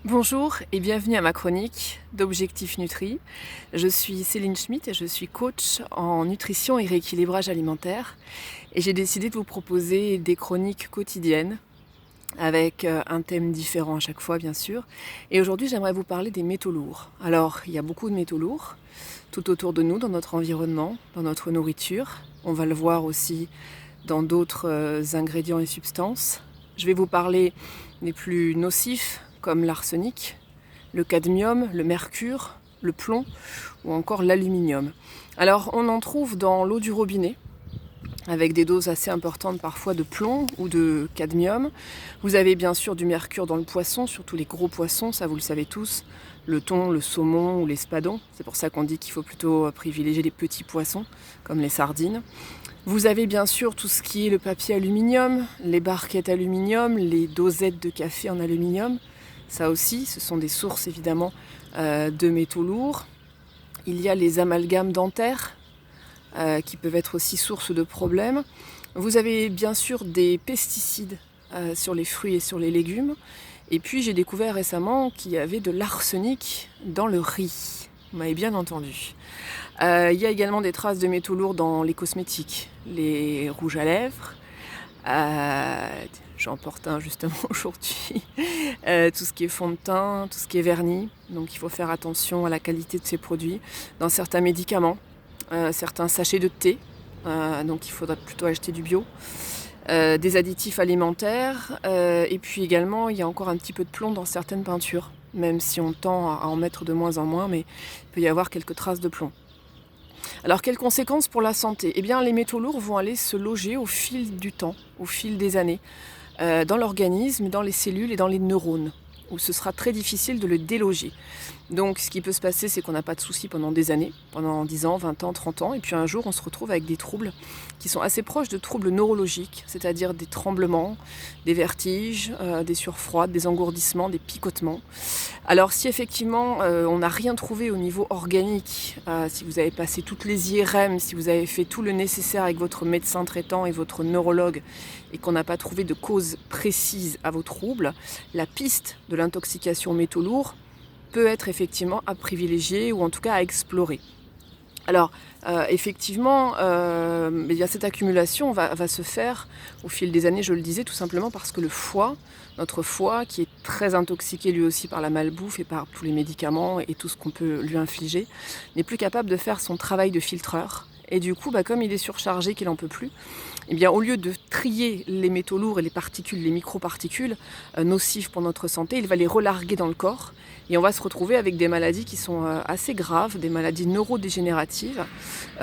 Bonjour et bienvenue à ma chronique d'Objectif Nutri. Je suis Céline Schmitt et je suis coach en nutrition et rééquilibrage alimentaire. Et j'ai décidé de vous proposer des chroniques quotidiennes avec un thème différent à chaque fois, bien sûr. Et aujourd'hui, j'aimerais vous parler des métaux lourds. Alors, il y a beaucoup de métaux lourds tout autour de nous, dans notre environnement, dans notre nourriture. On va le voir aussi dans d'autres ingrédients et substances. Je vais vous parler des plus nocifs, comme l'arsenic, le cadmium, le mercure, le plomb ou encore l'aluminium. Alors, on en trouve dans l'eau du robinet, avec des doses assez importantes parfois de plomb ou de cadmium. Vous avez bien sûr du mercure dans le poisson, surtout les gros poissons, ça vous le savez tous, le thon, le saumon ou l'espadon. C'est pour ça qu'on dit qu'il faut plutôt privilégier les petits poissons, comme les sardines. Vous avez bien sûr tout ce qui est le papier aluminium, les barquettes aluminium, les dosettes de café en aluminium. Ça aussi, ce sont des sources évidemment de métaux lourds. Il y a les amalgames dentaires qui peuvent être aussi source de problèmes. Vous avez bien sûr des pesticides sur les fruits et sur les légumes. Et puis j'ai découvert récemment qu'il y avait de l'arsenic dans le riz. Vous m'avez bien entendu. Il y a également des traces de métaux lourds dans les cosmétiques, les rouges à lèvres. J'en porte un justement aujourd'hui. Tout ce qui est fond de teint, tout ce qui est vernis. Donc il faut faire attention à la qualité de ces produits. Dans certains médicaments, certains sachets de thé, donc il faudra plutôt acheter du bio. Des additifs alimentaires. Et puis également, il y a encore un petit peu de plomb dans certaines peintures. Même si on tend à en mettre de moins en moins, mais il peut y avoir quelques traces de plomb. Alors, quelles conséquences pour la santé ? Eh bien, les métaux lourds vont aller se loger au fil du temps, au fil des années, dans l'organisme, dans les cellules et dans les neurones, où ce sera très difficile de le déloger. Donc, ce qui peut se passer, c'est qu'on n'a pas de soucis pendant des années, pendant 10 ans, 20 ans, 30 ans, et puis un jour, on se retrouve avec des troubles qui sont assez proches de troubles neurologiques, c'est-à-dire des tremblements, des vertiges, des surfroides, des engourdissements, des picotements. Alors, si effectivement, on n'a rien trouvé au niveau organique, si vous avez passé toutes les IRM, si vous avez fait tout le nécessaire avec votre médecin traitant et votre neurologue, et qu'on n'a pas trouvé de cause précise à vos troubles, la piste de l'intoxication aux métaux lourds peut être effectivement à privilégier ou en tout cas à explorer. Alors effectivement, cette accumulation va se faire au fil des années, je le disais, tout simplement parce que le foie, notre foie, qui est très intoxiqué lui aussi par la malbouffe et par tous les médicaments et tout ce qu'on peut lui infliger, n'est plus capable de faire son travail de filtreur. Et du coup, comme il est surchargé, qu'il n'en peut plus, eh bien, au lieu de trier les métaux lourds et les particules, les microparticules nocives pour notre santé, il va les relarguer dans le corps. Et on va se retrouver avec des maladies qui sont assez graves, des maladies neurodégénératives,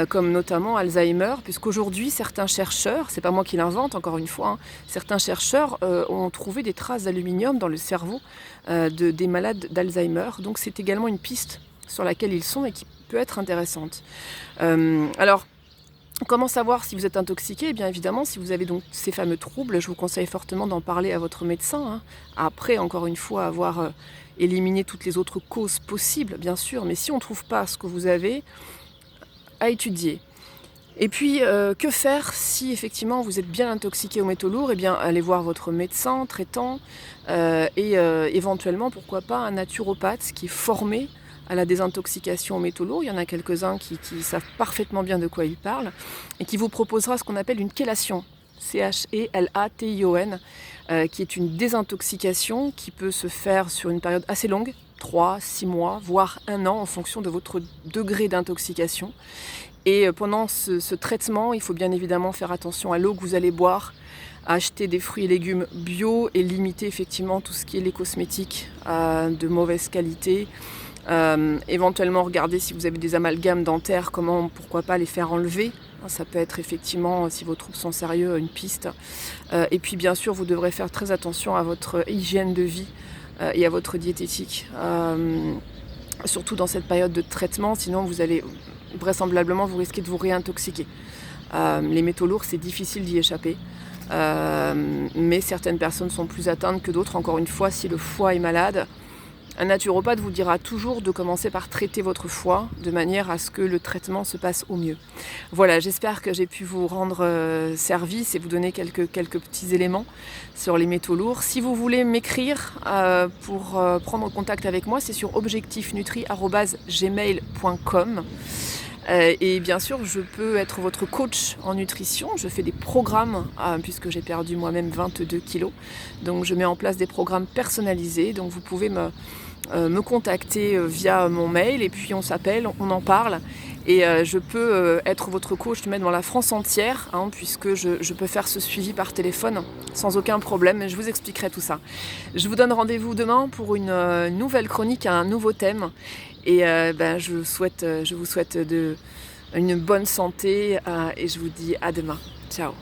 comme notamment Alzheimer, puisqu'aujourd'hui, certains chercheurs, c'est pas moi qui l'invente encore une fois, certains chercheurs ont trouvé des traces d'aluminium dans le cerveau des malades d'Alzheimer. Donc c'est également une piste sur laquelle ils sont et qui peut être intéressante. Alors, comment savoir si vous êtes intoxiqué ? Eh bien évidemment, si vous avez donc ces fameux troubles, je vous conseille fortement d'en parler à votre médecin. Après, encore une fois, avoir éliminé toutes les autres causes possibles, bien sûr. Mais si on ne trouve pas ce que vous avez, à étudier. Et puis, que faire si effectivement vous êtes bien intoxiqué aux métaux lourds ? Eh bien, allez voir votre médecin traitant et éventuellement, pourquoi pas, un naturopathe qui est formé à la désintoxication aux métaux lourds. Il y en a quelques-uns qui savent parfaitement bien de quoi ils parlent et qui vous proposera ce qu'on appelle une chélation, CHELATION, qui est une désintoxication qui peut se faire sur une période assez longue, 3, 6 mois, voire 1 an en fonction de votre degré d'intoxication. Et pendant ce traitement, il faut bien évidemment faire attention à l'eau que vous allez boire, acheter des fruits et légumes bio et limiter effectivement tout ce qui est les cosmétiques de mauvaise qualité. Éventuellement regarder si vous avez des amalgames dentaires, pourquoi pas les faire enlever. Ça peut être effectivement, si vos troubles sont sérieux, une piste. Et puis bien sûr, vous devrez faire très attention à votre hygiène de vie et à votre diététique. Surtout dans cette période de traitement, sinon vous allez vraisemblablement vous risquez de vous réintoxiquer. Les métaux lourds, c'est difficile d'y échapper. Mais certaines personnes sont plus atteintes que d'autres. Encore une fois, si le foie est malade, Un naturopathe vous dira toujours de commencer par traiter votre foie de manière à ce que le traitement se passe au mieux. Voilà, j'espère que j'ai pu vous rendre service et vous donner quelques petits éléments sur les métaux lourds. Si vous voulez m'écrire pour prendre contact avec moi, c'est sur objectifnutri@gmail.com. Et bien sûr, je peux être votre coach en nutrition. Je fais des programmes, puisque j'ai perdu moi-même 22 kilos. Donc je mets en place des programmes personnalisés. Donc vous pouvez me contacter via mon mail et puis on s'appelle, on en parle. Et je peux être votre coach même dans la France entière, puisque je peux faire ce suivi par téléphone sans aucun problème. Je vous expliquerai tout ça. Je vous donne rendez-vous demain pour une nouvelle chronique, un nouveau thème. Et je vous souhaite une bonne santé et je vous dis à demain. Ciao.